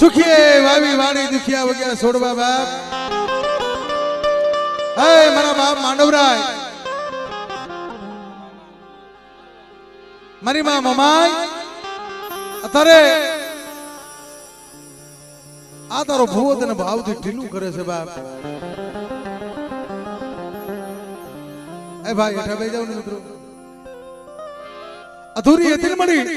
સુખીએ વાવી વાણી દુખિયા વગ્યા છોડવા બાપ હે મારા બાપ માંડવરાય મારી માં મમાઈ અત્યારે આ તારો ભૂવો તને ભાવથી ઢીલું કરે છે બાપ એ ભાઈ હેઠા બેસી જાવ ને મિત્રો અધૂરી હતી મળી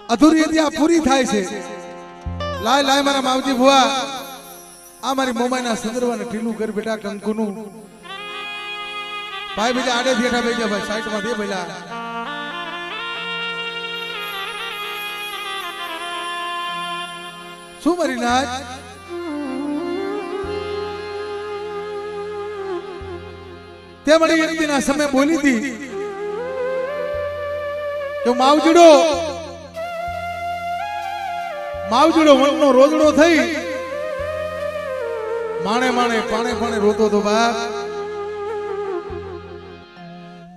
અધૂરી હતી આ પૂરી થાય છે લાય લાય મારા માવજી ભુવા આ મારી મોમાઈના સંદર્ભને ઢીલું કર બેટા કંકુનું ભાઈ બીજા આડે બેઠા બેઠા ભાઈ સાઈડમાં દે પેલા શું મારી નાચ તે મળી વ્યક્તિના સમય બોલી હતી કે માવજીડો વણનો રોજડો થઈ માણે માણે પાણે પાણે રોતો તો બાપ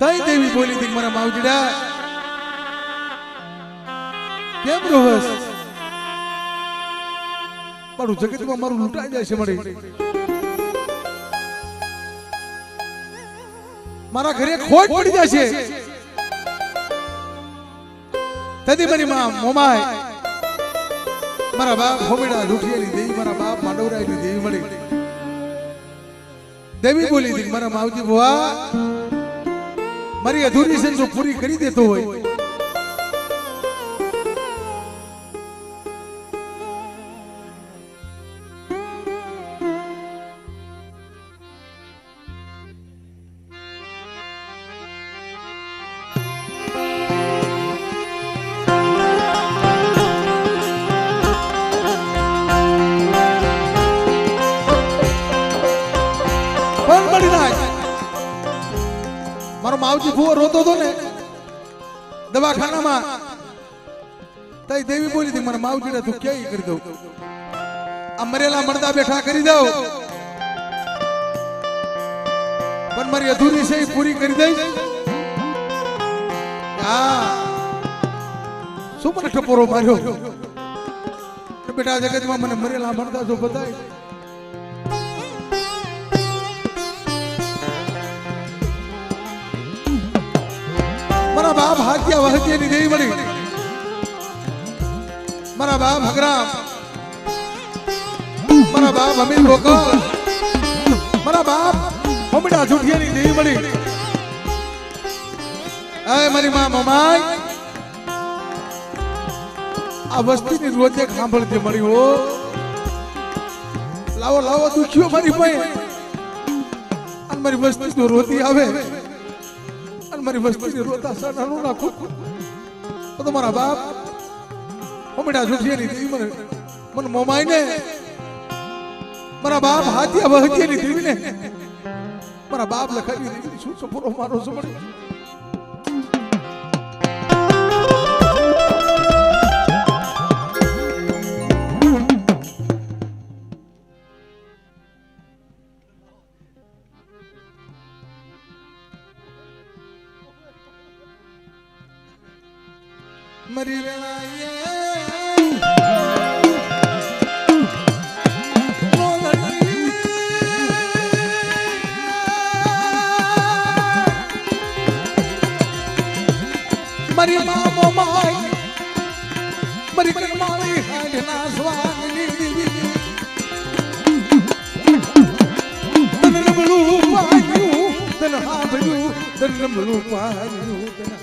તઈ દેવી બોલી હતી મારા માવજીડા કેમ રોહસ મારું જગતમાં મારું લૂંટાઈ જાય છે મળી મારા ઘરે ખોટ પડી જાય છે તેથી મારી માં મોમાય મારા બાપ હોમેડા લૂંટિયાની દેવી મારા બાપ માંડવરાયની દેવી મળી દેવી બોલી હતી મારા માવજી બુઆ મારી અધૂરી છે જો પૂરી કરી દેતો હોય મારો માવજી ભૂવો રોતો હતો ને દવાખાનામાં તઈ દેવી બોલી હતી મારા માવજીને તું ક્યાંય કરી દઉં આ મરેલા મરદા બેઠા કરી દઉં પણ મારી અધૂરી છે પૂરી કરી દઈશ હા શું મને ટપોરો માર્યો બેટા જગતમાં મને મરેલા મરદા જો બતાય મારા બાપ હાથિયા વહતિયાની દેવી મળી મારા બાપ હગરામ મારા બાપ અમીર ગોકળ મારા બાપ હોમડા જુઠિયાની દેવી મળી એ મારી માં મમાઈ આ વસ્તીની રોજે સાંભળતી મળી હો લાવો લાવો દુખ્યો મારી પાસે અને મારી વસ્તી રોતી આવે મારી વસ્તી રોતા સાનાનું નાખો તો મારા બાપ હોમડા જુઠિયાની દેવી મને મોમાઈને મારા બાપ હાથિયા વહતિયાની દેવીને મારા બાપ લખાવી દેવી શું સપોરો મારો સમડી મરી વેળાએ મારી મામો માય મારી કરમાળી હાડના સ્વાગની દેવી તન નમલું પાયું તન હાભર્યું તન નમલું પાયું તન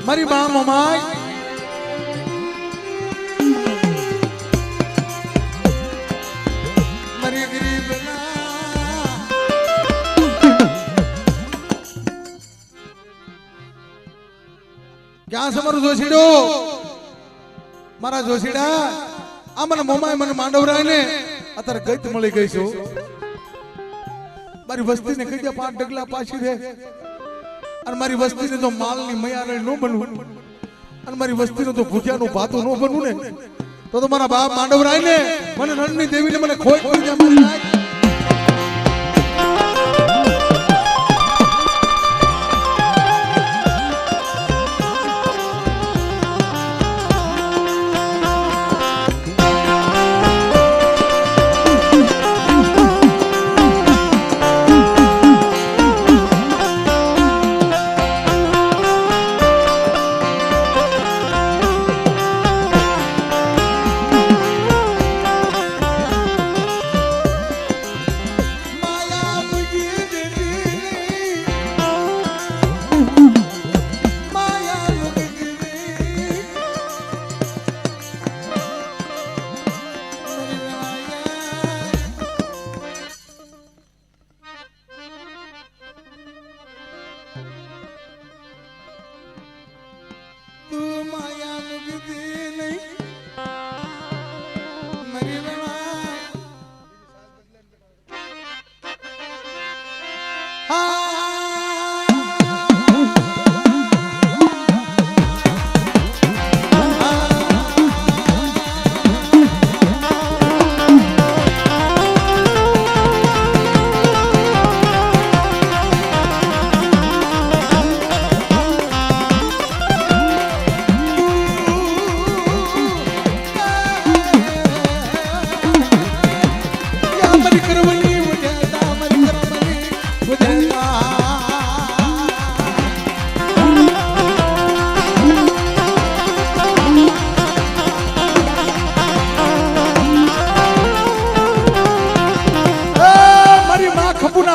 મારી બા મમાઈ મારી ગરીબ ક્યાં સમરું છો છીડો મારા જોશીડા આ મને મોમાય મને માંડવરાય ને અત્યારે ગઈત મળી ગઈ છું મારી વસ્તીને કહી દે 5 ડગલા પાછી દે અને મારી વસ્તીને તો માલની મૈયારે ન બનવું અને મારી વસ્તીને તો ભૂખ્યાનું ભાતું ન બનવું ને તો મારા બાપ માંડવરાય ને મને રણની દેવીને મને ખોઈ કરી દે મારી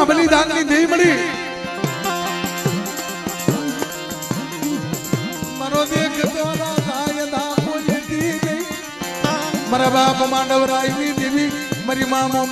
બલિદાનની દેવી મળી મારો દેખતો રાય દાપો જેતી ગઈ મારા બાપ માંડવરાયની દેવી મારી મામો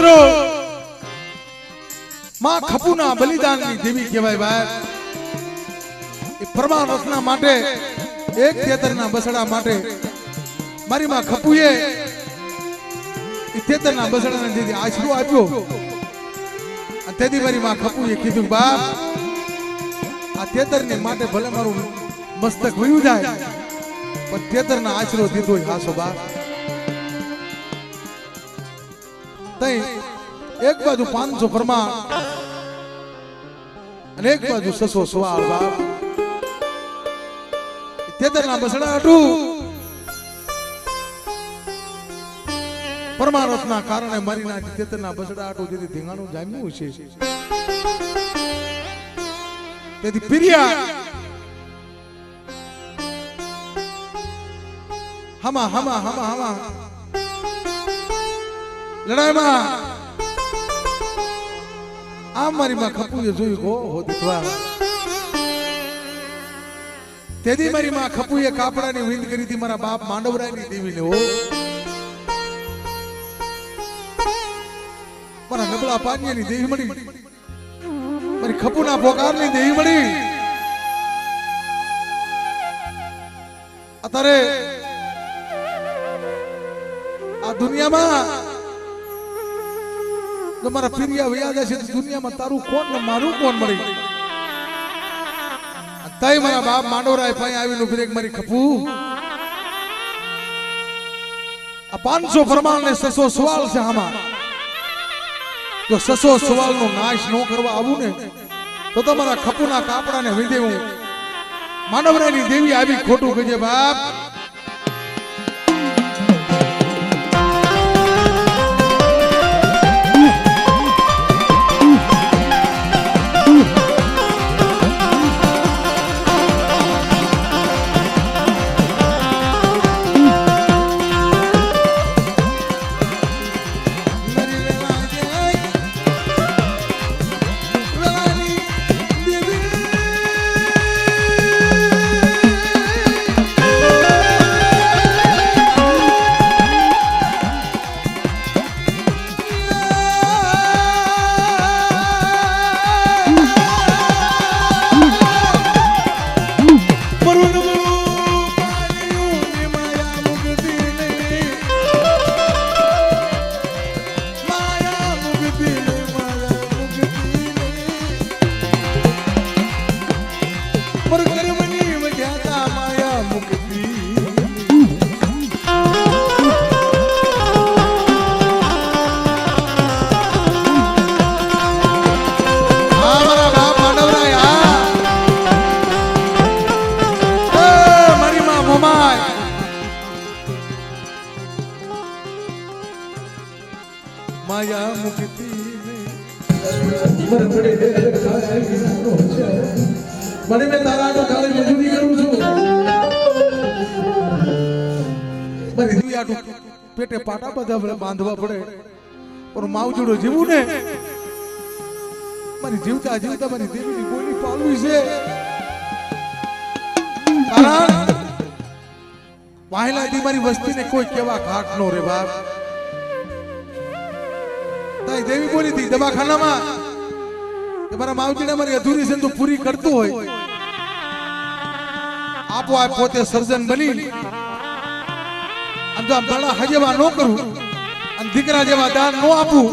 મિત્રો માં ખપુના બલિદાનની દેવી કહેવાય ભાઈ એ પરમારથના માટે એક તેતરના બસડા માટે મારી માં ખપુએ એ તેતરના બસડાને જેથી આશરો આપ્યો અને તેથી મારી માં ખપુએ કીધું બાપ આ તેતરને માટે ભલે મારું મસ્તક વયું જાય પણ તેતરના આશરો દીધો હાસો બાપ તઈ એક બાજુ 500 ફરમાન અને એક બાજુ 600 સવાલ બાપ તેતરના બસડા હતું પરમારથના કારણે મારી નાખી તેતરના બસડા હતું જેથી ધીંગાણું જામ્યું છે તેથી પિરિયા હમા હમા હમા હમા લડાઈમાં આમ મારી માં ખપુએ જોયું હો દીકવા તેથી મારી માં ખપુએ કાપડાની વિંદ કરી હતી મારા બાપ માંડવરાયની દેવીને હો મારા નબળા પાણીની દેવી મળી મારી ખપુના પોકારની દેવી મળી અત્યારે આ દુનિયામાં જો મારા પિરિયા વયા જશે તો દુનિયામાં તારું કોણ ને મારું કોણ મળી તઈ મારા બાપ માંડવરાય પાસે આવીને ફિરેક મારી ખપુ આ 500 ફરમાન ને 600 સવાલ છે આમાં જો 600 સવાલ નો નાશ ન કરવા આવું ને તો તમારા ખપુના કાપડાને વિંધે હું માંડવરાયની દેવી આવી ખોટું કહેજે બાપ માયા મુક્તિ મને મેં તારા આટો કાલે મજૂરી કરું છું મારી દેવી આટો પેટે પાટા બધા બાંધવા પડે પણ માવજુડો જીવું ને મારી જીવતા જીવતા મારી દેવીની બોલી પાલવી છે કારણ વાહેલાથી મારી વસ્તીને કોઈ કેવા ઘાટ નો રે બાપ તાઈ દેવી બોલી હતી દવાખાનામાં કે મારા માવજીને મારી અધૂરી છે તો પૂરી કરતો હોય આપો આ પોતે સર્જન બની અને જો આમ ભલા હજેવા ન કરું અને દીકરા જેવા દાન ન આપું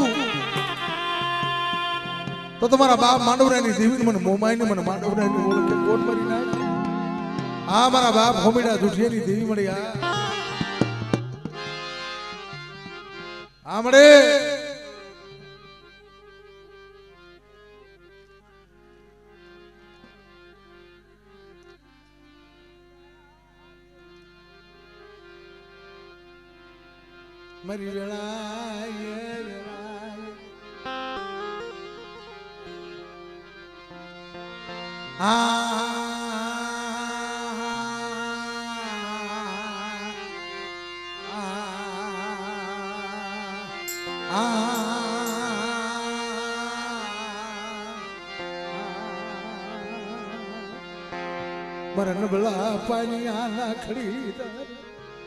તો તમારા બાપ માંડવરાયની દેવી મને મોમાઈને મને માંડવરાયની ઓળખે કોણ મરી નાખે આ મારા બાપ હોમીડા દુઠિયાની દેવી મળી આ મળે મરી વેળાય મરણ બળા પાણીયા ખરીદાર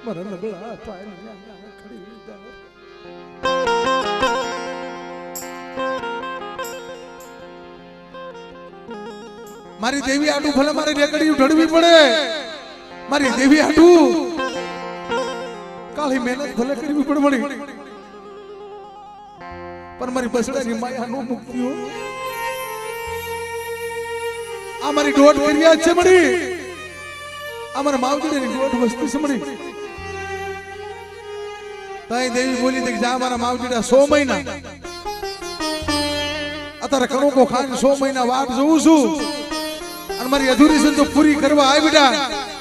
મરણ બળા પાણીયા ખરીદાર મારી દેવી આટું ભલે મારે રેકડી ઢળવી પડે, મારી દેવી આટું કાળી મહેનત ભલે કરવી પડે મળી, પણ મારી બસડાની માયા નો મુક્તિઓ આ મારી દોઢ કર્યા છે મળી, આ મારા માવજીની દોઢ વસ્તી છે મળી. તાઈ દેવી બોલી કે જા મારા માવજીના 100 મહિના અત્યારે કણોકો ખાન 100 મહિના વાટ જોઉં છું, અને મારી અધૂરી છે તો પૂરી કરવા આવી બેટા.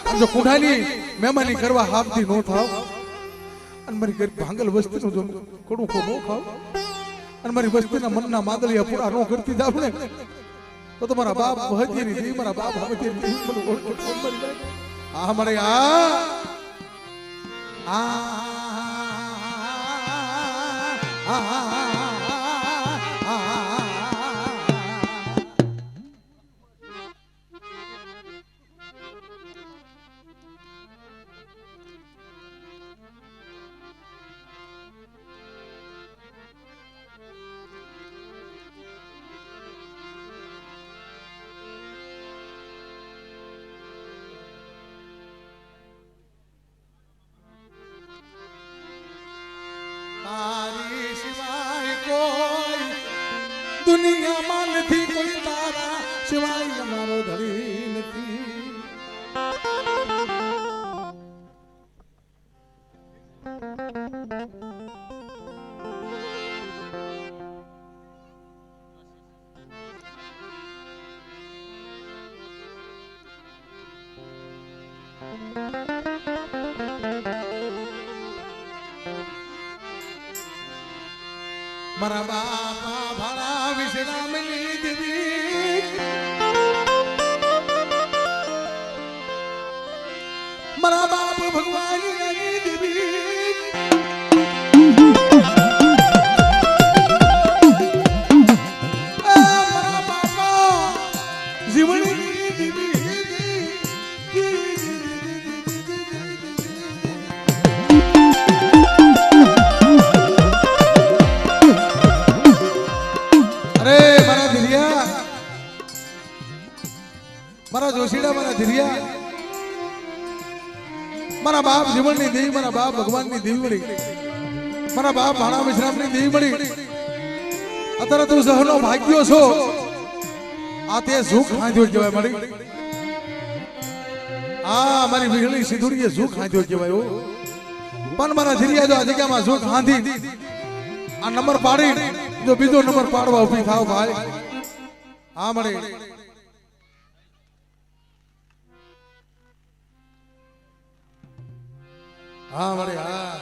અને જો કુંડાની મહેમાની કરવા હાથથી નો થાવ, અને મારી ગરીબ ભાંગલ વસ્તીનું જો કણોકો નો ખાવ, અને મારી વસ્તીના મનના માદલિયા પૂરા નો કરતી જાવ ને, તો તમારા બાપ હજીરી દેવી, મારા બાપ હજીરી દેવી મને ઓળખો આ મળે તારી સિવાય કોઈ દુનિયામાં નથી, કોઈ તારા સિવાય અમારો ધણી નથી. મારા બાપા ભાડા વિશ્રામની દેવી, મારા બાપ ભગવાનની દેવી, મારા બાપા જીવનની દેવી. મારા જોશીડા, મારા ધીરિયા, મારા બાપ જીવનની દેવી, મારા બાપ ભગવાનની દેવી મળી, મારા બાપ ભાણા વિશ્રામની દેવી મળી. અત્યારે તું સહનો ભાગ્યો છો, આ તે સુખ ખાંધ્યો કહેવાય મળી. આ મારી વીજળી સિંધુડીએ સુખ ખાંધ્યો કહેવાય. પણ મારા ધીરિયા જો આ જગ્યામાં સુખ ખાંધી, આ નંબર પાડી જો બીજો નંબર પાડવા ઉભી થાવ ભાઈ. હા મળી હા મળે હા.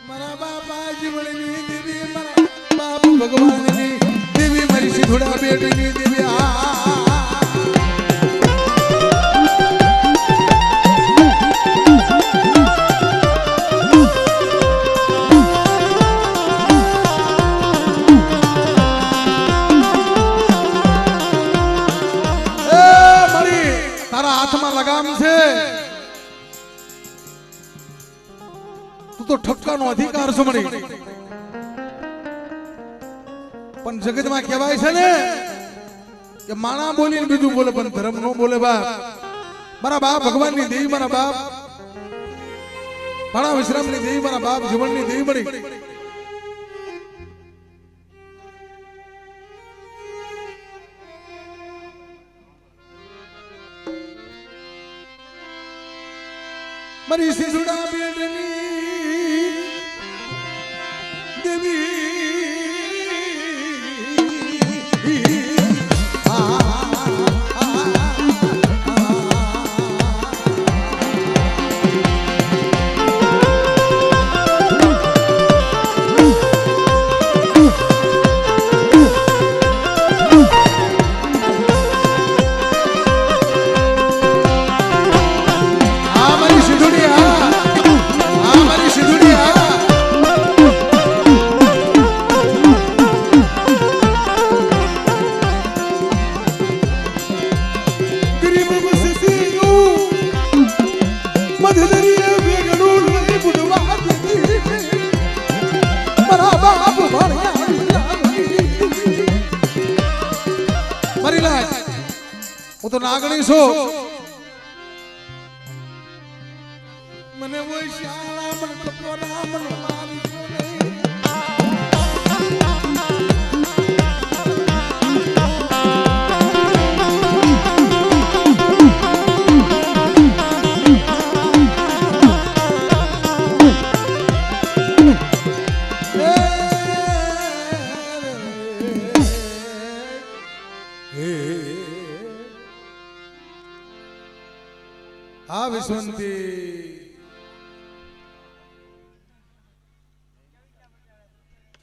મારા બાપા જીવનની દેવી, મારા બાપ ભગવાનની દેવી, મારી સિંધુડા બેટની દેવી. મારી તારા હાથમાં લગામ છે, તો ઠપકાનો અધિકાર છે મળી. પણ જગતમાં કહેવાય છે ને કે માણા બોલીને બીજું બોલે પણ ધર્મ નો બોલે. બાપ મારા બાપ ભગવાનની દેવી, મારા બાપ ભાણા વિશ્રામની દેવી, મારા બાપ જીવનની દેવી મળી. મારી સિંધુડા બેટની દેવી. મારી લાજ હું તો નાગણી છું મને ઓય શાળા મન કપોરા મન મારી આ વિશ્વંતી